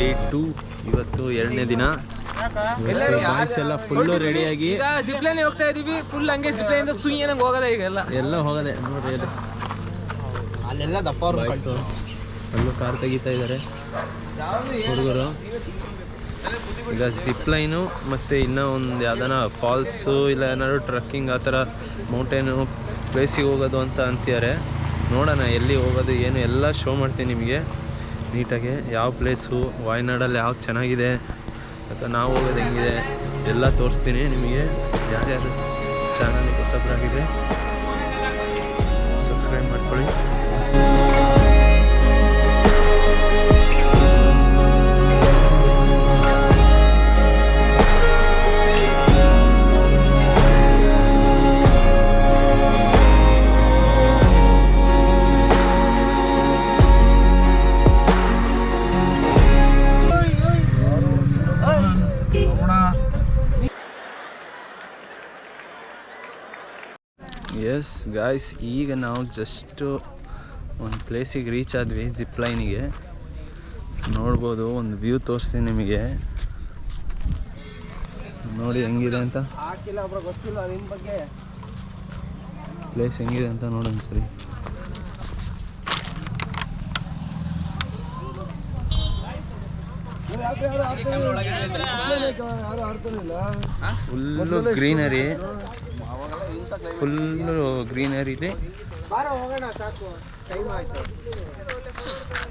Day 2 ಇವತ್ತು 2ನೇ ದಿನ. ಬಾಯ್ಸ್ ಎಲ್ಲ ಫುಲ್ಲು ರೆಡಿಯಾಗಿ ಈಗ ಜಿಪ್ಲೈನ್ ಹೋಗ್ತಾ ಇದೀವಿ. ಫುಲ್ ಹಂಗೆ ಜಿಪ್ಲೈನ್ ಸುಯ್ಯನಂಗೆ ಹೋಗೋದೆ ಈಗ ಎಲ್ಲ ಹೋಗೋದೆ ನೋಡ್ರಿ. ಅಲ್ಲೆಲ್ಲ ದಪ್ಪ ಅಲ್ಲೂ ಕಾರ್ ತೆಗಿತಾ ಇದ್ದಾರೆ ಹುಡುಗರು. ಈಗ ಜಿಪ್ಲೈನು ಮತ್ತು ಇನ್ನೂ ಒಂದು ಯಾವ್ದಾನ ಫಾಲ್ಸು ಇಲ್ಲ ಏನಾದ್ರು ಟ್ರಕ್ಕಿಂಗ್ ಆ ಥರ ಮೌಂಟೇನು ಪ್ಲೇಸಿಗೆ ಹೋಗೋದು ಅಂತ ಅಂತಿದ್ದಾರೆ. ನೋಡೋಣ ಎಲ್ಲಿ ಹೋಗೋದು ಏನು ಎಲ್ಲ ಶೋ ಮಾಡ್ತೀನಿ ನಿಮಗೆ ನೀಟಾಗಿ. ಯಾವ ಪ್ಲೇಸು ವಾಯನಾಡಲ್ಲಿ ಯಾವ್ದು ಚೆನ್ನಾಗಿದೆ ಅಥವಾ ನಾವು ಹೋಗೋದು ಹೆಂಗಿದೆ ಎಲ್ಲ ತೋರಿಸ್ತೀನಿ ನಿಮಗೆ. ಯಾರ್ಯಾರು ಚಾನಲ್ಗೆ ಹೊಸಬ್ರಾಗಿದೆ ಸಬ್ಸ್ಕ್ರೈಬ್ ಮಾಡ್ಕೊಳ್ಳಿ. ಎಸ್ ಗಾಯ್ಸ್, ಈಗ ನಾವು ಜಸ್ಟು ಒಂದು ಪ್ಲೇಸಿಗೆ ರೀಚ್ ಆದ್ವಿ. ಜಿಪ್ಲೈನಿಗೆ ನೋಡ್ಬೋದು, ಒಂದು ವ್ಯೂ ತೋರಿಸ್ತೀನಿ ನಿಮಗೆ. ನೋಡಿ ಹೆಂಗಿದೆ ಅಂತ, ಪ್ಲೇಸ್ ಹೆಂಗಿದೆ ಅಂತ ನೋಡೋಣ ಸರಿ. ಫುಲ್ಲು ಗ್ರೀನರಿ, ಫುಲ್ಲು ಗ್ರೀನರಿಲಿ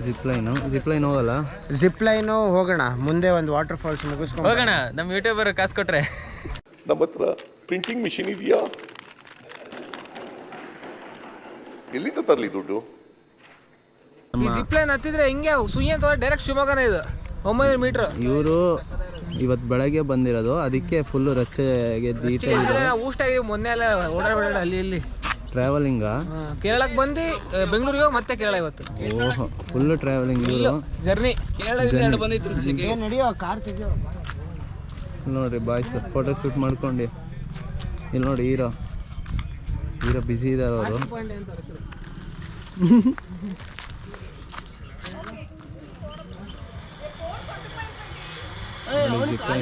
ಜಿಪ್ಲೈನ್ ಹೋಗಲ್ಲ. ಜಿಪ್ಲೈನು ಹೋಗೋಣ ಮುಂದೆ, ಒಂದು ವಾಟರ್ ಫಾಲ್ಸ್ ಮುಗಿಸ್ಕೊಂಡು ಹೋಗೋಣ. ನಮ್ಮ ಯೂಟ್ಯೂಬರ್ ಕಾಸು ಕೊಟ್ರೆ ನಮ್ಮ ಹತ್ರ ಪ್ರಿಂಟಿಂಗ್ ಮಿಷಿನ್ ಇದೆಯಾ? ಎಲ್ಲಿಂದ ತರಲಿ ದುಡ್ಡು? ಈ ಜಿಪ್ಲೈನ್ ಹತ್ತಿದ್ರೆ ಹಿಂಗೆ ಸುಯ್ಯ ಅಂತ ಡೈರೆಕ್ಟ್ ಶಿವಮೊಗ್ಗನೇ ಇದು 900 ಮೀಟ್ರ್. ಇವರು ಇವತ್ತು ಬೆಳಗ್ಗೆ ಬಂದಿರೋದು, ಅದಕ್ಕೆ ಫುಲ್ಲು ರಚ್ಚೆಗೆ ಊಷ್ಟಾಗಿ ಮೊನ್ನೆ ಎಲ್ಲ ಓಡಾಡ ಅಲ್ಲಿ ಇಲ್ಲಿ ಟ್ರಾವೆಲಿಂಗಾ. ಕೇರಳಕ್ಕೆ ಬಂದು ಬೆಂಗಳೂರಿಗೆ ಮತ್ತೆ ಕೇರಳ ಇವತ್ತು. ಓಹೋ, ಫುಲ್ಲು ಟ್ರಾವೆಲಿಂಗ್ ಇವರು ಜರ್ನಿ. ನಡೆಯೋ ಕಾರ್ ತೆಗಿಯೋ. ನೋಡ್ರಿ ಬಾಯ್ಸ್ ಫೋಟೋ ಶೂಟ್ ಮಾಡ್ಕೊಂಡು ಇಲ್ಲಿ ನೋಡಿ. ಹೀರೋ ಬ್ಯುಸಿ ಇದ್ದಾರೆ ಅವರು.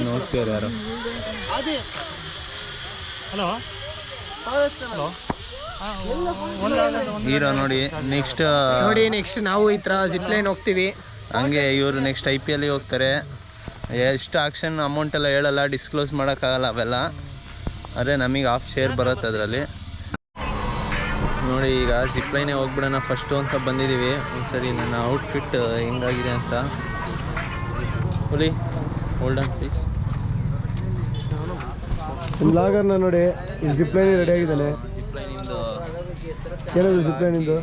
ನೋಡ್ತಾರೆ ಯಾರು. ಹೀರೋ ನೋಡಿ. ನೆಕ್ಸ್ಟ್ ನಾವು ಈ ಥರ ಜಿಪ್ಲೈನ್ ಹೋಗ್ತೀವಿ. ಹಂಗೆ ಇವರು ನೆಕ್ಸ್ಟ್ IPL ಹೋಗ್ತಾರೆ. ಎಷ್ಟು ಆಕ್ಷನ್ ಅಮೌಂಟ್ ಎಲ್ಲ ಹೇಳಲ್ಲ, ಡಿಸ್ಕ್ಲೋಸ್ ಮಾಡೋಕ್ಕಾಗಲ್ಲ ಅವೆಲ್ಲ. ಅದೇ ನಮಗೆ ಹಾಫ್ ಶೇರ್ ಬರುತ್ತೆ ಅದರಲ್ಲಿ. ನೋಡಿ ಈಗ ಜಿಪ್ಲೈನೇ ಹೋಗ್ಬಿಡೋಣ ಫಸ್ಟು ಅಂತ ಬಂದಿದ್ದೀವಿ. ಒಂದ್ಸರಿ ನನ್ನ ಔಟ್ಫಿಟ್ ಹೆಂಗಾಗಿದೆ ಅಂತ. ಹುಲಿ ಹೋಲ್ಡ್ ಆನ್ ಪ್ಲೀಸ್. ಬ್ಲಾಗರ್ನ ನೋಡಿ, ಈ ಜಿಪ್ಲೈನ್ ರೆಡಿ ಆಗಿದ್ದಾನೆ. ಜಿಪ್ಲೈನಿಂದು ಏನದು ಜಿಪ್ಲೈನಿಂದು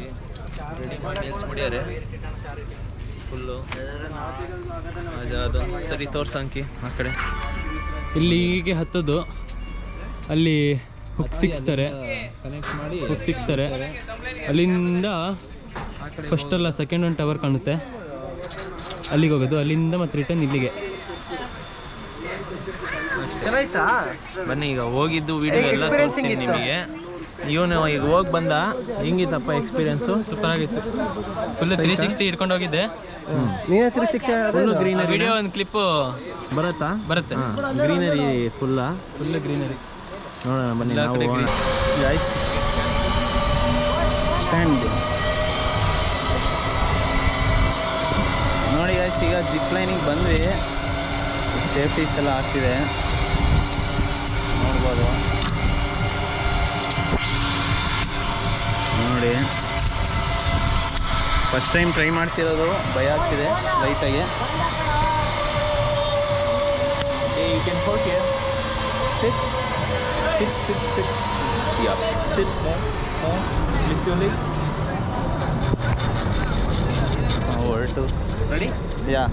ರೆಡಿ ಮಾಡಿ ನಿಲ್ಸ್ಬಿಡ್ಯಾರೆ ಫುಲ್ಲು. ಅದೊಂದು ಸರಿ ತೋರ್ಸಂಕಿ ಆ ಕಡೆ. ಇಲ್ಲಿ ಹೀಗೆ ಹತ್ತೋದು, ಅಲ್ಲಿ ಹುಕ್ ಸಿಕ್ಸ್ತಾರೆ, ಅಲ್ಲಿಂದ ಫಸ್ಟ್ ಅಲ್ಲ ಸೆಕೆಂಡ್ ಒಂದು ಟವರ್ ಕಾಣುತ್ತೆ, ಅಲ್ಲಿಗೆ ಹೋಗೋದು. ಅಲ್ಲಿಂದ ಮತ್ತೆ ರಿಟರ್ನ್ ಇಲ್ಲಿಗೆ. ಬನ್ನಿ ಈಗ ಹೋಗಿದ್ದು ವಿಡಿಯೋ ಎಲ್ಲ ತೋರಿಸ್ತೀನಿ ನಿಮಗೆ. ಇವನು ಈಗ ಹೋಗಿ ಬಂದ, ಹೆಂಗಿತ್ತಪ್ಪ ಎಕ್ಸ್ಪೀರಿಯನ್ಸು? ಸೂಪರ್ ಆಗಿತ್ತು. ಫುಲ್ 360 ಹಿಡ್ಕೊಂಡು ಹೋಗಿದ್ದೆ. Full greenery. ವಿಡಿಯೋ ಒಂದು ಕ್ಲಿಪ್ಪು ಬರುತ್ತೆ. ಗ್ರೀನರಿ ಫುಲ್ ಗ್ರೀನರಿ ನೋಡೋಣ ಬನ್ನಿ. ಗೈಸ್ ಸ್ಟ್ಯಾಂಡ್ ನೋಡಿ ಗೈಸ್, ಈಗ ಜಿಪ್ಲೈನಿಗೆ ಬಂದ್ವಿ. ಸೇಫ್ಟೀಸ್ ಎಲ್ಲ ಆಗ್ತಿದೆ ನೋಡ್ಬೋದು. ನೋಡಿ ಫಸ್ಟ್ ಟೈಮ್ ಟ್ರೈ ಮಾಡ್ತಿರೋದು, ಭಯ ಆಗ್ತಿದೆ ಲೈಟಾಗಿ. You can hold here. Sit. Yeah, sit. Lift your leg. Over to. Ready? Yeah.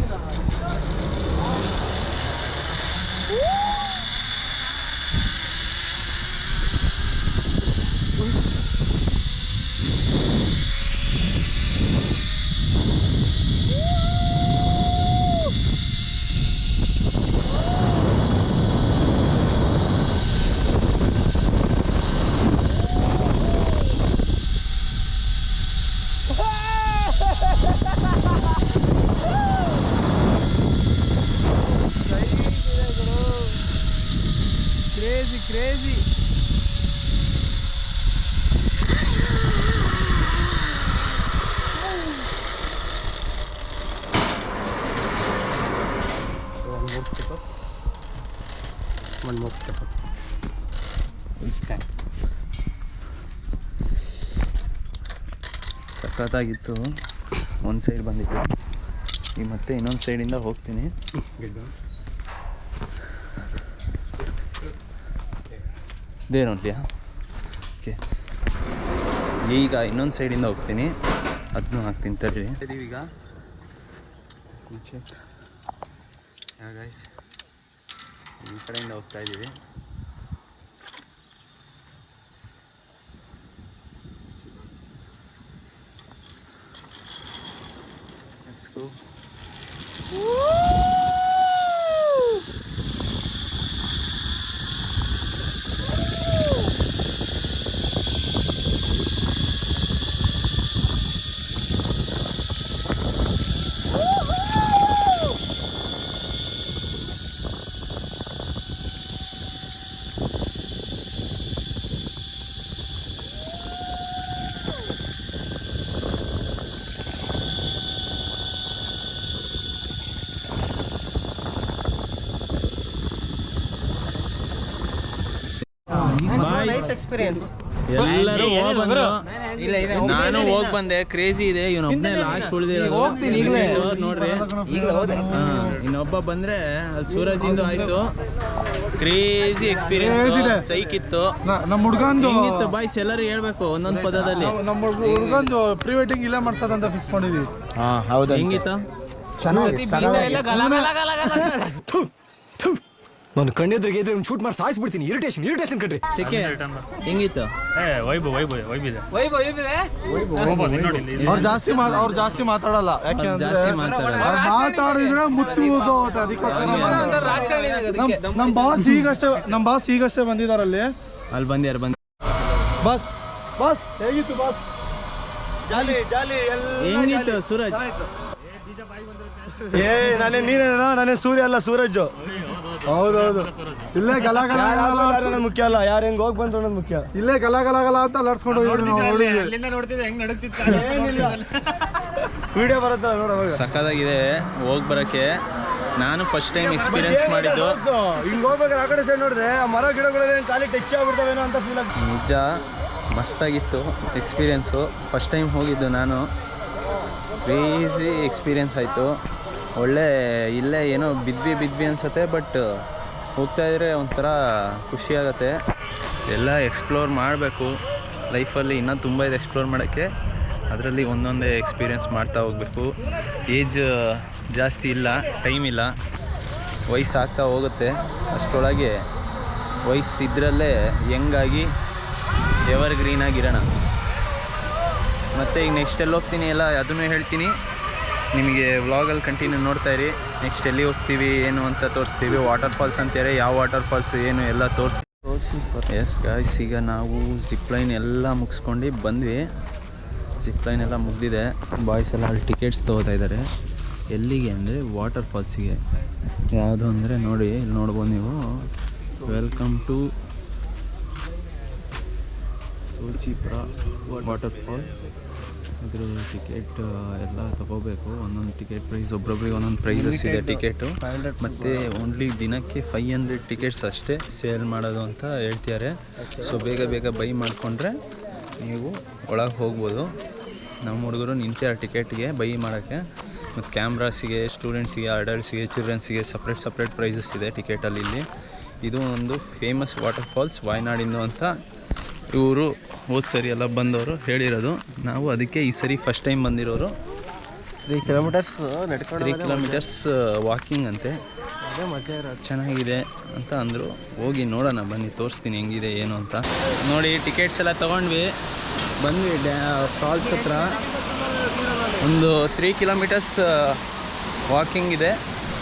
Crazy. ಸಖತ್ತಾಗಿತ್ತು. ಒಂದು ಸೈಡ್ ಬಂದಿತ್ತು, ಈಗ ಮತ್ತೆ ಇನ್ನೊಂದು ಸೈಡಿಂದ ಹೋಗ್ತೀನಿ. ಇದೇ ನೋಡ್ಲಿಯಾ? ಓಕೆ, ಈಗ ಇನ್ನೊಂದು ಸೈಡಿಂದ ಹೋಗ್ತೀನಿ, ಅದನ್ನೂ ಹಾಕ್ತೀನಿ ತರ್ರಿ. ಇದೀವೀಗ ಗೈಸ್, ಈ ಕಡೆಯಿಂದ ಹೋಗ್ತಾ ಇದ್ದೀವಿ. Let's go. ಎಕ್ಸ್ಪೀರಿಯನ್ಸ್. ಎಲ್ಲರೂ ಹೋಗ್ಬಂದ್ರು, ನಾನು ಹೋಗಿ ಬಂದೆ. ಕ್ರೇಜಿ ಇದೆ. ಇವನೊಬ್ಬನೇ ಲಾಸ್ಟ್ ಉಳಿದಿರೋದು. ಹೋಗ್ತೀನಿ ಈಗಲೇ ನೋಡ್ರಿ. ಇನ್ನೊಬ್ಬ ಬಂದ್ರೆ ಅಲ್ಲಿ ಸೂರಜಿಂದ ಆಯ್ತು. ಕ್ರೇಜಿ ಎಕ್ಸ್ಪೀರಿಯನ್ಸ್, ಸೈಕ್ ಇತ್ತು. ನಮ್ಮ ಹುಡುಗಂದು ಹೆಂಗಿತ್ತು ಬಾಯ್ಸ್ ಎಲ್ಲರೂ ಹೇಳ್ಬೇಕು ಒಂದೊಂದು ಪದದಲ್ಲಿ. ನಮ್ಮ ಹುಡುಗಂದು ಪ್ರೀ ವೆಡ್ಡಿಂಗ್ ಇಲ್ಲೇ ಮಾಡ್ಸೋದಂತ ಫಿಕ್ಸ್ ಮಾಡಿದ್ವಿ. ಹೌದು, ಹೆಂಗಿತ್ತು? ಚೆನ್ನಾಗಿ. ನಾನು ಕಣ್ಣೆದ್ರಿಗೆ ಇದ್ರೆ ಶೂಟ್ ಮಾಡಿ ಸಾಯಿಸ್ಬಿಡ್ತೀನಿ. ಇರಿಟೇಷನ್ ಕಣ್ರಿ. ಹೆಂಗಿತ್ತು? ಅವ್ರು ಜಾಸ್ತಿ ಮಾತಾಡಲ್ಲ. ಯಾಕೆಂದ್ರೆ ಜಾಸ್ತಿ ಮಾತಾಡಲ್ಲ. ಅವ್ರು ಮಾತಾಡಿದ್ರೆ ಮುತ್ತು ಹೋಗುತ್ತೆ. ಅದಕ್ಕೋಸ್ಕರ ನಮ್ಮ ಬಾಸ್ ಈಗಷ್ಟೇ ಬಂದಿದಾರಲ್ಲಿ. ಅಲ್ಲಿ ಬಂದ್ಯಾರು ಬಸ್ ಹೇಗಿತ್ತು ಬಾಸ್? ಜಾಲಿ ಹೆಂಗಿತ್ತು ಸೂರಜ್? ನಾನೇ ಸೂರ್ಯ ಅಲ್ಲ, ಸೂರಜ್. ಹೌದೌದು. ಇಲ್ಲೇ ಗಲ ಮುಖ್ಯ ಅಲ್ಲ, ಯಾರು ಹೆಂಗ್ ಹೋಗಿ ಬಂದ್ರು ಅನ್ನೋದು ಮುಖ್ಯ. ಇಲ್ಲೇ ಗಲ ಅಂತ ಲಡ್ಸ್ಕೊಂಡು ವಿಡಿಯೋ ಬರುತ್ತಲ್ಲ ನೋಡುವಾಗ. ಸಖತ್ತಾಗಿದೆ ಹೋಗಿ ಬರೋಕ್ಕೆ. ನಾನು ಫಸ್ಟ್ ಟೈಮ್ ಎಕ್ಸ್ಪೀರಿಯನ್ಸ್ ಮಾಡಿದ್ದು. ಹಿಂಗೆ ಹೋಗ್ಬೇಕಾದ್ರೆ ಆ ಕಡೆ ಸೈಡ್ ನೋಡಿದ್ರೆ ಆ ಮರ ಗಿಡಗಳು ಖಾಲಿ ಟಚ್ ಆಗ್ಬಿಡ್ತಾವೇನೋ ಅಂತ ಫೀಲ್ ಆಗ್ತದೆ. ನಿಜ ಮಸ್ತಾಗಿತ್ತು ಎಕ್ಸ್ಪೀರಿಯೆನ್ಸು. ಫಸ್ಟ್ ಟೈಮ್ ಹೋಗಿದ್ದು ನಾನು. ಕ್ರೇಜಿ ಎಕ್ಸ್ಪೀರಿಯೆನ್ಸ್ ಆಯಿತು. ಒಳ್ಳೆ ಇಲ್ಲೇ ಏನೋ ಬಿದ್ವಿ ಅನಿಸುತ್ತೆ, ಬಟ್ ಹೋಗ್ತಾಯಿದ್ರೆ ಒಂಥರ ಖುಷಿಯಾಗತ್ತೆ. ಎಲ್ಲ ಎಕ್ಸ್ಪ್ಲೋರ್ ಮಾಡಬೇಕು ಲೈಫಲ್ಲಿ. ಇನ್ನೂ ತುಂಬ ಇದೆ ಎಕ್ಸ್ಪ್ಲೋರ್ ಮಾಡೋಕ್ಕೆ. ಅದರಲ್ಲಿ ಒಂದೊಂದೇ ಎಕ್ಸ್ಪೀರಿಯೆನ್ಸ್ ಮಾಡ್ತಾ ಹೋಗಬೇಕು. ಏಜ್ ಜಾಸ್ತಿ ಇಲ್ಲ, ಟೈಮ್ ಇಲ್ಲ, ವಯಸ್ಸಾಗ್ತಾ ಹೋಗುತ್ತೆ. ಅಷ್ಟರೊಳಗೆ ವಯಸ್ಸಿದ್ರಲ್ಲೇ ಯಂಗಾಗಿ ಎವರ್ ಗ್ರೀನಾಗಿರೋಣ. ಮತ್ತು ಈಗ ನೆಕ್ಸ್ಟ್ ಎಲ್ಲಿ ಹೋಗ್ತೀನಿ ಎಲ್ಲ ಅದನ್ನು ಹೇಳ್ತೀನಿ ನಿಮಗೆ. ವ್ಲಾಗಲ್ಲಿ ಕಂಟಿನ್ಯೂ ನೋಡ್ತಾಯಿರಿ. ನೆಕ್ಸ್ಟ್ ಎಲ್ಲಿ ಹೋಗ್ತೀವಿ ಏನು ಅಂತ ತೋರಿಸ್ತೀವಿ. ವಾಟರ್ ಫಾಲ್ಸ್ ಅಂತಾರೆ, ಯಾವ ವಾಟರ್ ಫಾಲ್ಸ್ ಏನು ಎಲ್ಲ ತೋರಿಸಿ. ಎಸ್ ಗಾಯ್ಸ್, ಈಗ ನಾವು ಜಿಪ್ಲೈನ್ ಎಲ್ಲ ಮುಗಿಸ್ಕೊಂಡು ಬಂದ್ವಿ. ಜಿಪ್ಲೈನ್ ಎಲ್ಲ ಮುಗಿದಿದೆ. ಬಾಯ್ಸ್ ಎಲ್ಲ ಅಲ್ಲಿ ಟಿಕೆಟ್ಸ್ ತೊಗೋತಾ ಇದ್ದಾರೆ. ಎಲ್ಲಿಗೆ ಅಂದರೆ ವಾಟರ್ ಫಾಲ್ಸಿಗೆ. ಯಾವುದು ಅಂದರೆ ನೋಡಿ, ಇಲ್ಲಿ ನೋಡ್ಬೋದು ನೀವು, ವೆಲ್ಕಮ್ ಟು ಸೋಚಿಪ್ರಾ ವಾಟರ್ ಫಾಲ್. ಇದ್ರ ಟಿಕೆಟ್ ಎಲ್ಲ ತೊಗೋಬೇಕು. ಒಂದೊಂದು ಟಿಕೆಟ್ ಪ್ರೈಸ್, ಒಬ್ಬೊಬ್ರಿಗೆ ಒಂದೊಂದು ಪ್ರೈಸಸ್ ಇದೆ ಟಿಕೆಟು. ಮತ್ತು ಓನ್ಲಿ ದಿನಕ್ಕೆ 500 ಟಿಕೆಟ್ಸ್ ಅಷ್ಟೇ ಸೇಲ್ ಮಾಡೋದು ಅಂತ ಹೇಳ್ತಿದ್ದಾರೆ. ಸೊ ಬೇಗ ಬೈ ಮಾಡಿಕೊಂಡ್ರೆ ನೀವು ಒಳಗೆ ಹೋಗ್ಬೋದು. ನಮ್ಮ ಹುಡುಗರು ನಿಂತಿದ್ದಾರೆ ಟಿಕೆಟ್ಗೆ ಬೈ ಮಾಡೋಕ್ಕೆ. ಮತ್ತು ಕ್ಯಾಮ್ರಾಸಿಗೆ, ಸ್ಟೂಡೆಂಟ್ಸಿಗೆ, ಅಡಲ್ಟ್ಸಿಗೆ, ಚಿಲ್ಡ್ರನ್ಸಿಗೆ ಸಪ್ರೇಟ್ ಪ್ರೈಸಸ್ ಇದೆ ಟಿಕೆಟಲ್ಲಿ. ಇಲ್ಲಿ ಇದು ಒಂದು ಫೇಮಸ್ ವಾಟರ್ ಫಾಲ್ಸ್ ವಾಯ್ನಾಡಿಂದು ಅಂತ ಇವರು ಹೋದ ಸರಿ ಎಲ್ಲ ಬಂದವರು ಹೇಳಿರೋದು. ನಾವು ಅದಕ್ಕೆ ಈ ಸರಿ ಫಸ್ಟ್ ಟೈಮ್ ಬಂದಿರೋರು. 3 ಕಿಲೋಮೀಟರ್ಸ್ ವಾಕಿಂಗ್ ಅಂತೆ. ಚೆನ್ನಾಗಿದೆ ಅಂತ ಅಂದರು. ಹೋಗಿ ನೋಡೋಣ ಬನ್ನಿ, ತೋರಿಸ್ತೀನಿ ಹೆಂಗಿದೆ ಏನು ಅಂತ. ನೋಡಿ ಟಿಕೆಟ್ಸ್ ಎಲ್ಲ ತೊಗೊಂಡ್ವಿ, ಬಂದ್ವಿ ಫಾಲ್ಸ್ ಹತ್ರ. ಒಂದು 3 ಕಿಲೋಮೀಟರ್ಸ್ ವಾಕಿಂಗ್ ಇದೆ.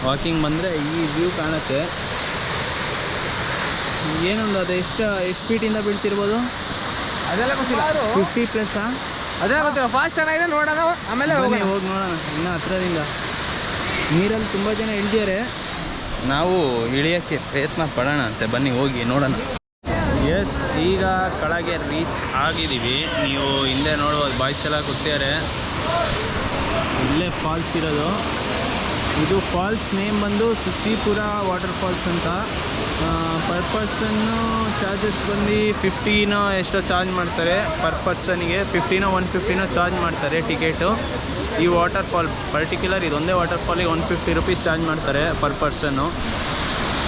ವಾಕಿಂಗ್ ಬಂದರೆ ಈ ವ್ಯೂ ಕಾಣುತ್ತೆ. ಏನೊಂದು ಅದು ಎಷ್ಟು ಫೀಟಿಂದ ಬೀಳ್ತಿರ್ಬೋದು? ಅದೆಲ್ಲ ಗೊತ್ತಿಲ್ಲ. 50+ ಅದೇ ಗೊತ್ತಿಲ್ಲ. ಫಾಸ್ಟ್ ಚೆನ್ನಾಗಿದೆ, ನೋಡೋಣ ಆಮೇಲೆ ಹೋಗಿ ನೋಡೋಣ. ಇನ್ನು ಹತ್ರದಿಂದ ನೀರಲ್ಲಿ ತುಂಬ ಜನ ಇಳಿದಿದ್ದಾರೆ. ನಾವು ಇಳಿಯೋಕ್ಕೆ ಪ್ರಯತ್ನ ಪಡೋಣ ಅಂತೆ. ಬನ್ನಿ ಹೋಗಿ ನೋಡೋಣ. ಎಸ್, ಈಗ ಕೆಳಗೆ ರೀಚ್ ಆಗಿದ್ದೀವಿ. ನೀವು ಹಿಂದೆ ನೋಡ್ಬೋದು, ಬಾಯ್ಸ್ ಎಲ್ಲ ಕೂತಿದ್ದಾರೆ. ಇಲ್ಲೇ ಫಾಲ್ಸ್ ಇರೋದು. ಇದು ಫಾಲ್ಸ್ ನೇಮ್ ಬಂದು ಸುಚಿಪುರ ವಾಟರ್ ಫಾಲ್ಸ್ ಅಂತ. ಪರ್ ಪರ್ಸನ್ನು ಚಾರ್ಜಸ್ ಬಂದು 15 ಎಷ್ಟೋ ಚಾರ್ಜ್ ಮಾಡ್ತಾರೆ. ಪರ್ ಪರ್ಸನ್ಗೆ 15 150 ಚಾರ್ಜ್ ಮಾಡ್ತಾರೆ ಟಿಕೆಟು. ಈ ವಾಟರ್ ಫಾಲ್ ಪರ್ಟಿಕ್ಯುಲರ್ ಇದೊಂದೇ ವಾಟರ್ ಫಾಲಿಗೆ 150 ರುಪೀಸ್ ಚಾರ್ಜ್ ಮಾಡ್ತಾರೆ ಪರ್ ಪರ್ಸನ್ನು.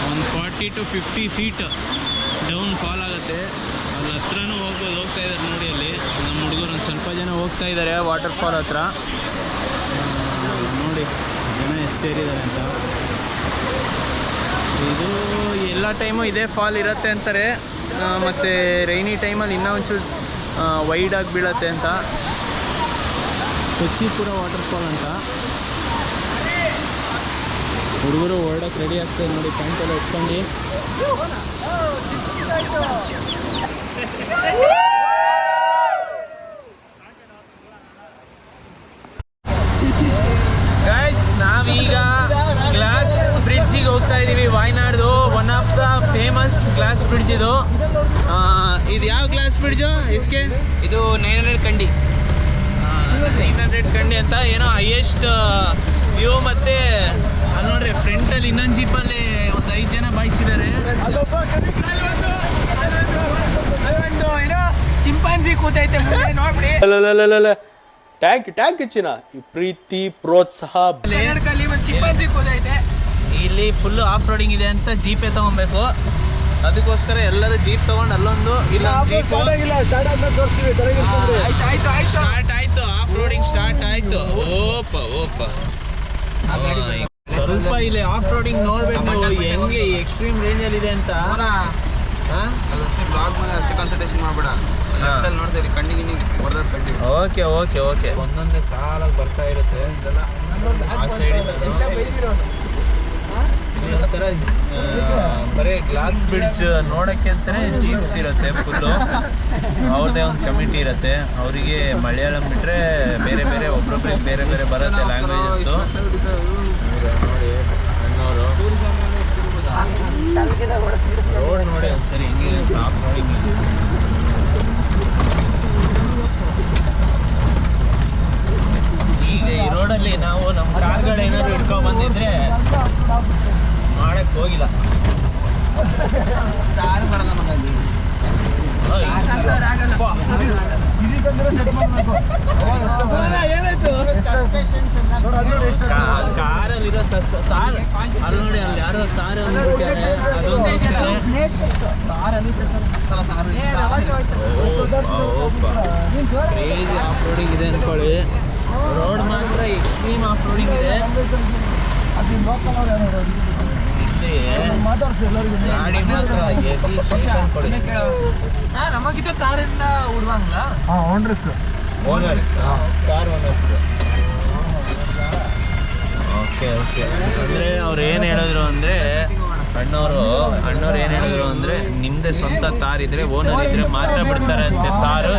ಒಂದು 40 to 50 ಫೀಟ್ ಡೌನ್ ಫಾಲ್ ಆಗುತ್ತೆ. ಅಲ್ಲಿ ಹತ್ರನೂ ಹೋಗ್ತಾ ಇದ್ದಾರೆ ನೋಡಿ. ಅಲ್ಲಿ ನಮ್ಮ ಹುಡುಗರು ಒಂದು ಸ್ವಲ್ಪ ಜನ ಹೋಗ್ತಾ ಇದ್ದಾರೆ ವಾಟರ್ ಫಾಲ್ ಹತ್ರ. ನೋಡಿ ಜನ ಎಷ್ಟು ಸೇರಿದ್ದಾರೆ ಅಂತ. ಇದು ಎಲ್ಲ ಟೈಮು ಇದೇ ಫಾಲ್ ಇರುತ್ತೆ ಅಂತಾರೆ. ಮತ್ತು ರೈನಿ ಟೈಮಲ್ಲಿ ಇನ್ನೂ ಒಂಚೂರು ವೈಡಾಗಿ ಬೀಳತ್ತೆ ಅಂತ. ಸುಚಿಪುರ ವಾಟರ್ ಫಾಲ್ ಅಂತ. ಹುಡುಗರು ಹೊರಡಕ್ಕೆ ರೆಡಿ ಆಗ್ತದೆ ನೋಡಿ, ಪ್ಯಾಂಟೆಲ್ಲ ಇಟ್ಕೊಂಡು. ಗೈಸ್, ನಾವೀಗ ಗ್ಲಾಸ್ ಬ್ರಿಡ್ಜಿಗೆ ಹೋಗ್ತಾ ಇದ್ದೀವಿ. ವಾಯ್ನಾಡ್ದು one of the famous glass bridge ಇದು. ಇದು ಯಾವ ಗ್ಲಾಸ್ ಬ್ರಿಡ್ಜು ಎಸ್ಕೆ? ಇದು 900 ಕಂಡಿ. 900 ಕಂಡಿ ಅಂತ. ಏನೋ ಹೈಯೆಸ್ಟ್ ವ್ಯೂ. ಮತ್ತು ಅಲ್ಲಿ ನೋಡ್ರಿ ಫ್ರಂಟಲ್ಲಿ ಇನ್ನೊಂದು ಜೀಪಲ್ಲಿ ಒಂದು 5 ಜನ ಬಾಯಿಸಿದ್ದಾರೆ. ಚಿಂಪಾಂಜಿ ಕೂತೈತೆ ನೋಡ್ಬಿಡಿ. ಟ್ಯಾಂಕ್ ಹೆಚ್ಚಿನ ಈ ಪ್ರೀತಿ ಪ್ರೋತ್ಸಾಹ. ಚಿಂಪಾಂಜಿ ಕೂತೈತೆ. ಇಲ್ಲಿ ಫುಲ್ ಆಫ್ ರೋಡಿಂಗ್ ಇದೆ ಅಂತ ಜೀಪೇ ತೊಗೊಬೇಕು. ಅದಕ್ಕೋಸ್ಕರ ಎಲ್ಲರೂ ಜೀಪ್ ತೊಗೊಂಡು ಅಲ್ಲೊಂದು ಇಲ್ಲೊಂದು ಜೀಪ್. ಸ್ಟಾರ್ಟ್ ಆಯ್ತು, ಆಫ್ ರೋಡಿಂಗ್ ಸ್ಟಾರ್ಟ್ ಆಯ್ತು. ಓಪ ಸ್ವಲ್ಪ ಇಲ್ಲಿ ಆಫ್ ರೋಡಿಂಗ್ ನೋಡ್ಬೇಕು ನೀವು ಹೆಂಗೆ ಎಕ್ಸ್ಟ್ರೀಮ್ ರೇಂಜಲ್ಲಿ ಇದೆ ಅಂತ. ಅಷ್ಟೇ ಕಾನ್ಸಂಟ್ರೇಷನ್ ಮಾಡಬೇಡ. ನೋಡ್ತೀರಿ ಕಣ್ಣಿಗೆ ಓಕೆ ಒಂದೊಂದೇ ಸಾಲಾಗಿ ಬರ್ತಾ ಇರುತ್ತೆ. ಆ ಸೈಡ್ ಒಂಥರ ಬರೀ ಗ್ಲಾಸ್ ಬ್ರಿಡ್ಜ್ ನೋಡೋಕ್ಕೆ ಅಂತಲೇ ಜೀಪ್ಸ್ ಇರುತ್ತೆ ಫುಲ್ಲು. ಅವ್ರದ್ದೇ ಒಂದು ಕಮಿಟಿ ಇರುತ್ತೆ. ಅವರಿಗೆ ಮಲಯಾಳಂ ಬಿಟ್ಟರೆ ಬೇರೆ ಬೇರೆ ಒಬ್ರೊಬ್ರಿಗೆ ಬೇರೆ ಬೇರೆ ಬರುತ್ತೆ ಲ್ಯಾಂಗ್ವೇಜಸ್ಸು. ನೋಡಿ ಅಣ್ಣವರು ರೋಡ್ ನೋಡಿ ಒಂದ್ಸರಿ ಹೆಂಗಿದೆ ಆಫ್ ರೋಡಿಂಗ್. ಈಗ ಈ ರೋಡಲ್ಲಿ ನಾವು ನಮ್ಮ ಕಾರ್ಗಳೇನಾದ್ರು ಹಿಡ್ಕೊಂಡು ಬಂದಿದ್ರೆ ಮಾಡಕ್ಕೆ ಹೋಗಿಲ್ಲ. ಕಾರಲ್ಲಿರೋ ಕಾರ್ ಅಲ್ಲಿ ನೋಡಿ, ಅಲ್ಲಿ ಯಾರೋ ಕಾರ್ ಅಂದ್ಬಿಟ್ಟಾರೆ. ಅದೊಂದು ಕ್ರೇಜಿ ಆಫ್ ರೋಡಿಂಗ್ ಇದೆ ಅಂದ್ಕೊಳ್ಳಿ. ರೋಡ್ ಮಾತ್ರ ಎಕ್ಸ್ಟ್ರೀಮ್ ಆಫ್ ರೋಡಿಂಗ್ ಇದೆ. ಗಾಡಿ ಮಾತ್ರ ನಮಗಿದ್ದ ಕಾರಿಂದ ಉಡುವಂಗ ಓನರ್ಸ್ ಕಾರ್ ಓನರ್ಸ್. ಓಕೆ ಅಂದರೆ ಅವ್ರು ಏನು ಹೇಳಿದ್ರು ಅಂದರೆ ಅಣ್ಣವ್ರು ಏನು ಹೇಳಿದ್ರು ಅಂದರೆ ನಿಮ್ಮದೇ ಸ್ವಂತ ಕಾರ್ ಇದ್ದರೆ ಓನರ್ ಇದ್ದರೆ ಮಾತ್ರ ಬಿಡ್ತಾರೆ ಅಂತೆ ಕಾರು.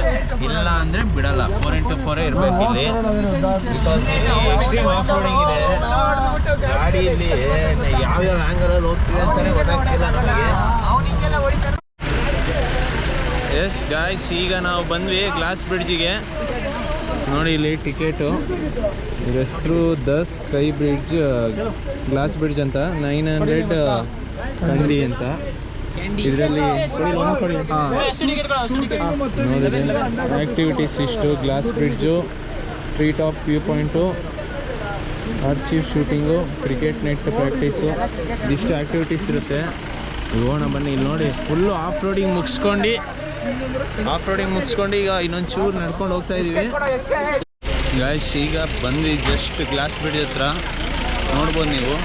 ಇಲ್ಲ ಅಂದರೆ ಬಿಡಲ್ಲ. 4x4 ಇರಬೇಕು ಇಲ್ಲಿ. ಬಿಕಾಸ್ ಎಕ್ಸ್ಟ್ರೀಮ್ ಆಫ್ ರೋಡಿಂಗ್ ಇದೆ. ಗಾಡಿಯಲ್ಲಿ ಯಾವ್ಯಾವ ಆ್ಯಂಗಲಲ್ಲಿ ಹೋಗ್ತಿದೆ ಅಂತಲೇ ಗೊತ್ತಾಗ್ತಿಲ್ಲ ನಮಗೆ. ಎಸ್ ಗಾಯ್ಸ್, ಈಗ ನಾವು ಬಂದ್ವಿ ಗ್ಲಾಸ್ ಬ್ರಿಡ್ಜಿಗೆ. ನೋಡಿ ಇಲ್ಲಿ ಟಿಕೆಟು. ಇದ್ರ ಹೆಸರು the sky bridge glass bridge ಅಂತ. 900 ಕಂಡಿ ಅಂತ. ಇದರಲ್ಲಿ ನೋಡಿದ್ರೆ ಆ್ಯಕ್ಟಿವಿಟೀಸ್ ಇಷ್ಟು: glass bridge, tree top view point, archive shooting, cricket net practice, ಇದಿಷ್ಟು ಆ್ಯಕ್ಟಿವಿಟೀಸ್ ಇರುತ್ತೆ. ಹೋಗೋಣ ಬನ್ನಿ. ಇಲ್ಲಿ ನೋಡಿ ಫುಲ್ಲು ಆಫ್ ರೋಡಿಂಗ್ ಮುಗಿಸ್ಕೊಂಡು ಈಗ ಇನ್ನೊಂದು ಚೂರು ನಡ್ಕೊಂಡು ಹೋಗ್ತಾ ಇದ್ದೀವಿ. ಗಾಯ್ಸ್, ಈಗ ಬಂದ್ವಿ ಜಸ್ಟ್ ಗ್ಲಾಸ್ ಬ್ರಿಡ್ಜ್ ಹತ್ರ. ನೋಡ್ಬೋದು ನೀವು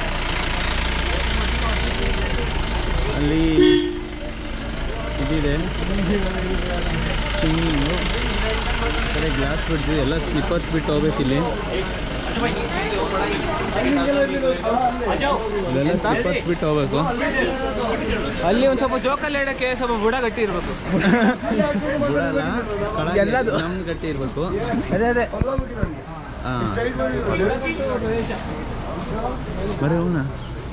ಅಲ್ಲಿ ಇದಿದೆ ಸ್ವಿಮ್ಮಿಂಗು. ಕಡೆ ಗ್ಲಾಸ್ ಬ್ರಿಡ್ಜ್ ಎಲ್ಲ ಸ್ಲಿಪ್ಪರ್ಸ್ ಬಿಟ್ಟು ಹೋಗ್ಬೇಕಿಲ್ಲಿ. ಇದೆಲ್ಲ ಸ್ಲಿಪ್ಪರ್ಸ್ ಬಿಟ್ಟು ಹೋಗ್ಬೇಕು. ಅಲ್ಲಿ ಒಂದು ಸ್ವಲ್ಪ ಜೋಕಲ್ಲಿ ಇಡಕ್ಕೆ ಸ್ವಲ್ಪ ಬುಡ ಗಟ್ಟಿ ಇರಬೇಕು. ಬುಡಲ್ಲ, ನಮ್ದು ಗಟ್ಟಿ ಇರಬೇಕು. ಅದೇ ಹಾಂ, ಬರೀ ಅವನ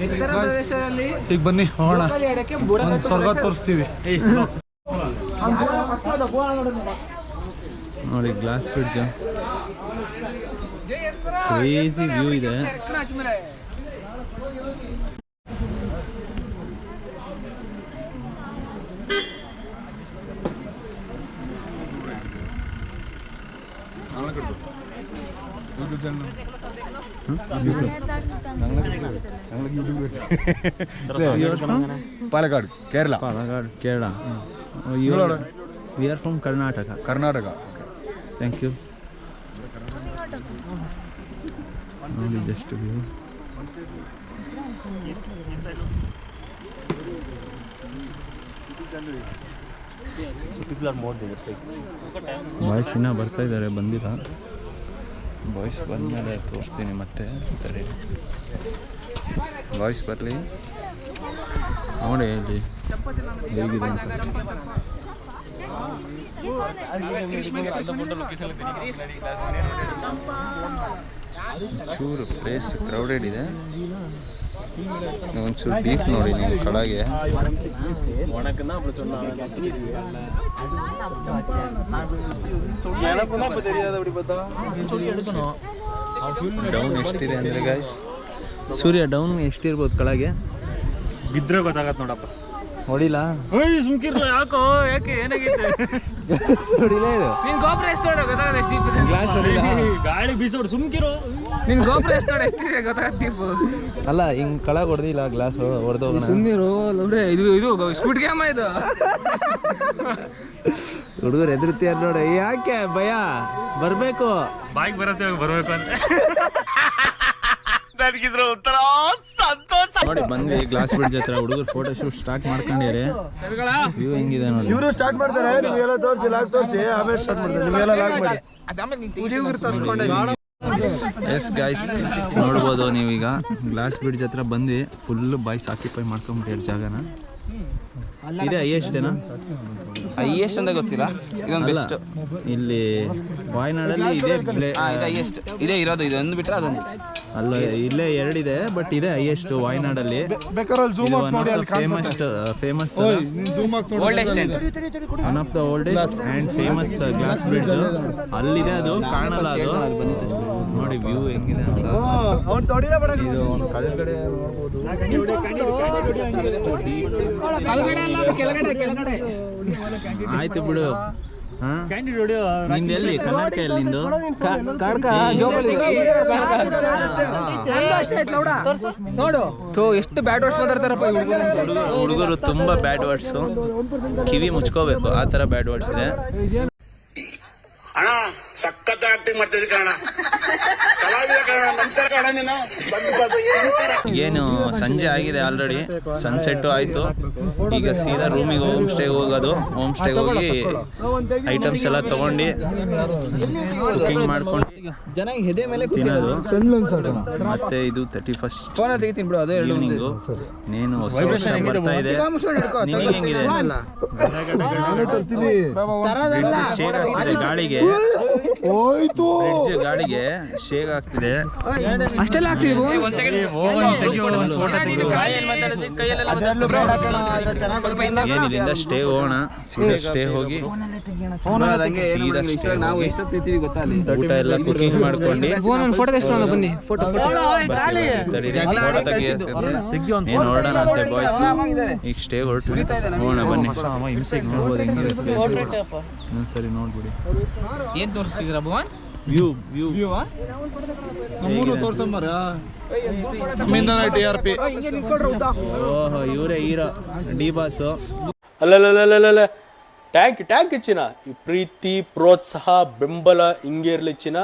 ಎತ್ತರ ಪ್ರದೇಶದಲ್ಲಿ ಈಗ ಬನ್ನಿ ಹೋಗೋಣ, ಜೋಕಾಲಿ ಇಡಕ್ಕೆ ಬುಡ ಸ್ವರ್ಗ ತೋರಿಸ್ತೀವಿ. ನೋಡಿ ಗ್ಲಾಸ್ ಬ್ರಿಡ್ಜ್ ಕ್ರೇಜಿ ವ್ಯೂ ಇದೆ. Palakkad Kerala. Palakkad Kerala. We are from Karnataka. Thank you. ನೋಡಿ ಜಸ್ಟ್ ವ್ಯೂ. ಬಾಯ್ಸ್ ಇನ್ನೂ ಬರ್ತಾ ಇದ್ದಾರೆ, ಬಂದಿಲ್ಲ. ಬಾಯ್ಸ್ ಬಂದಮೇಲೆ ತೋರಿಸ್ತೀನಿ ಮತ್ತೆ. ಸರಿ ಬಾಯ್ಸ್ ಬರಲಿ, ನೋಡಿ ಇಲ್ಲಿ ಹೇಗಿದೆ ಅಂತ. ಚೂರು ಪ್ಲೇಸ್ ಕ್ರೌಡೆಡ್ ಇದೆ. ಒಂಚೂರು ಡೀಪ್ ನೋಡಿ ನೀವು ಕೆಳಗೆ. ಡೌನ್ ಎಷ್ಟಿದೆ ಅಂದರೆ ಗಾಯ್ಸ್, ಸೂರ್ಯ ಡೌನ್ ಎಷ್ಟಿರ್ಬೋದು ಕೆಳಗೆ? ಬಿದ್ರೆ ಗೊತ್ತಾಗತ್ತೆ ನೋಡಪ್ಪ. ಹೊಡಿಲ್ಲ ಸುಮ್ಕಿರ್ಲ, ಯಾಕೋ ಯಾಕೆ ಏನಾಗೈತೆ? ಹೊಡಿಲೇ ಇದು. ನಿನ್ ಗೋಪುರ ಎಷ್ಟು ನೋಡ ಗೊತ್ತಾಗತ್ತೆ ಎಷ್ಟು ಡೀಪ್ ಇದೆ. ಗ್ಲಾಸ್ ಹೊಡಿಲ್ಲ. ಗಾಳಿ ಬೀಸೋಡು ಸುಮ್ಕಿರೋ. ನಿನ್ ಗೋಪುರ ಎಷ್ಟು ನೋಡ ಎಷ್ಟಿದೆ ಗೊತ್ತಾಗತ್ತೆ ಡೀಪ್. ಅಲ್ಲ ಹಿಂಗೆ ಕೆಳಗೆ ಹೊಡೆದಿಲ್ಲ, ಗ್ಲಾಸ್ ಹೊಡೆದೋಗೋಣ. ಸುಮ್ಮನಿರು ಲೌಡೆ. ಇದು ಸ್ಕೂಟ್ ಕ್ಯಾಮ ಇದು. ಹುಡುಗರು ಎದುರುತ್ತೀಯಾರ ನೋಡಿ. ಯಾಕೆ ಭಯ? ಬರಬೇಕು, ಬಾಯಿಗೆ ಬರತ್ತೆ ಬರ್ಬೇಕು ಅಂತ. ನೋಡಿ ಬಂದ್ವಿ ಗ್ಲಾಸ್ ಬ್ರಿಡ್ಜ್ ಹತ್ರ. ಹುಡುಗರು ಫೋಟೋ ಶೂಟ್ ಸ್ಟಾರ್ಟ್ ಮಾಡ್ಕೊಂಡಿದ್ದಾರೆ. ವ್ಯೂ ಹೆಂಗಿದೆ ನೋಡಿ. ಇವರು ಸ್ಟಾರ್ಟ್ ಮಾಡ್ತಾರೆ, ನೀವೆಲ್ಲ ತೋರಿಸಿ ಲಾಗ್ ತೋರಿಸಿ ಆಮೇಲೆ ಸ್ಟಾರ್ಟ್ ಮಾಡ್ತಾರೆ. ನೀವೆಲ್ಲ ಲಾಗ್ ಮಾಡಿ. ಎಸ್ ಗೈಸ್, ನೋಡ್ಬೋದು ನೀವೀಗ ಗ್ಲಾಸ್ ಬ್ರಿಡ್ಜ್ ಹತ್ರ ಬಂದು ಫುಲ್ ಬಾಯ್ಸ್ ಆಕ್ಯುಪೈ ಮಾಡ್ಕೊಂಬಿಟ್ಟಿರೋ ಜಾಗನ. ಇದೆ ಹೈಯೆಸ್ಟೇನಾ? ಹೈಯೆಸ್ಟ್ ಅಂತ ಗೊತ್ತಿಲ್ಲ, ಇದೊಂದು ಬೆಸ್ಟ್. ಇಲ್ಲಿ ವಾಯ್ನಾಡಲ್ಲಿ ಇದೆ ಹೈಯೆಸ್ಟ್ ಇದೆ ಇರೋದು, ಇದೊಂದು ಬಿಟ್ಟರೆ ಅದೊಂದು ಅಲ್ಲ, ಇಲ್ಲೇ ಎರಡಿದೆ, ಬಟ್ ಇದೆ ಹೈಯೆಸ್ಟ್ ವಾಯ್ನಾಡಲ್ಲಿ. Famous oldest one of the oldest and famous glass bridge ಅಲ್ಲಿದೆ. ಅದು ಕಾಣಲ್ಲ, ಅದು ನೋಡಿ ವ್ಯೂ ಹೆಂಗಿದೆ ಅಂತ. ಇದು ಒಂದು ಕೆಳಗಡೆ ಕೆಳಗಡೆ ಆಯ್ತು ಬಿಡು. ನಿಂದು ಎಲ್ಲಿ ಕರ್ನಾಟಕ? ಎಲ್ಲಿ ನಿಂದು? ನೋಡು ಎಷ್ಟು ಬ್ಯಾಡ್ ವರ್ಡ್ಸ್ ಮಾತಾಡ್ತಾರಪ್ಪ ಹುಡುಗರು. ತುಂಬಾ ಬ್ಯಾಡ್ ವರ್ಡ್ಸು, ಕಿವಿ ಮುಚ್ಕೋಬೇಕು, ಆ ಥರ ಬ್ಯಾಡ್ ವರ್ಡ್ಸ್ ಇದೆ. ಅಣ್ಣ ಸಖತ್ ಆಕ್ಟಿಂಗ್ ಮಾಡ್ತಿದ್ದೆ ಕಣ, ಕಲಾವಿದ ಕಣ, ನಮಸ್ಕಾರ ಕಣ ನೀನು. ಏನು ಸಂಜೆ ಆಗಿದೆ ಆಲ್ರೆಡಿ, ಸನ್ಸೆಟ್ಟು ಆಯಿತು. ಈಗ ಸೀದಾ ರೂಮಿಗೆ ಹೋಮ್ ಸ್ಟೇಗೆ ಹೋಗೋದು. ಹೋಮ್ ಸ್ಟೇಗೆ ಹೋಗಿ ಐಟಮ್ಸ್ ಎಲ್ಲ ತೊಗೊಂಡು ಕುಕಿಂಗ್ ಮಾಡ್ಕೊಂಡು ಜನ ಹೆದೆ ಮೇಲೆ ತಿನ್ನೋದು. ಮತ್ತೆ ಇದು 31st ಈವ್ನಿಂಗು. ನೀನು ಹೊಸ ವರ್ಷ ಬರ್ತಾ ಇದೆ, ನಿನಗೆ ಹೆಂಗಿದೆ? ಶೇಕ್ ಆಗ್ತಿದೆ ಗಾಳಿಗೆ, ಬ್ರಿಡ್ಜ್ ಗಾಳಿಗೆ ಶೇಕ್ ಆಗ್ತಿದೆ. ಅಷ್ಟೆಲ್ಲ ಆಗ್ತಿದೆ. ಏನಿಲ್ಲಿಂದ ಸ್ಟೇ ಹೋಗೋಣ, ಸೀದಾ ಸ್ಟೇ ಹೋಗಿ ಸೀದಾ ಸ್ಟೇ ನಾವು ಊಟ ಎಲ್ಲ ಕುಕಿಂಗ್ ಮಾಡ್ಕೊಂಡು ಫೋಟೋ ತೆಗೆಸ್ಕೊಳ್ಳೋಣ ಬನ್ನಿ. ಫೋಟೋ ಏನು ಹೊರಡೋಣ ಅಂತೆ ಬಾಯ್ಸ್. ಈಗ ಸ್ಟೇ ಹೊರಟು ಹೋಗೋಣ ಬನ್ನಿ. ಹಿಂಸೆಗೆ ನೋಡ್ಬೋದು ಹೆಂಗಿದೆ ಸರಿ ನೋಡ್ಬಿಡಿ. ಏನ್ ತೋರಿಸ್ತಿದ್ರ ಭುವನ್? ವ್ಯೂ ವ್ಯೂ ಓಹೋ, ಇವರೇ ಹೀರೋ, ಡಿ ಬಾಸು. ಅಲ್ಲಲ್ಲಲ್ಲಲ್ಲ ಟ್ಯಾಂಕ್ ಇಚ್ಚಿನ ಈ ಪ್ರೀತಿ ಪ್ರೋತ್ಸಾಹ ಬೆಂಬಲ ಹಿಂಗೆ ಇರ್ಲಿ ಚಿನ್ನ.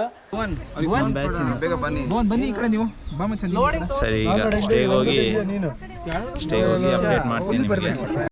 ಸರಿ ಈಗ ಸ್ಟೇಗೆ ಹೋಗಿ ಅಪ್ಡೇಟ್ ಮಾಡ್ತೀನಿ ನಿಮಗೆ.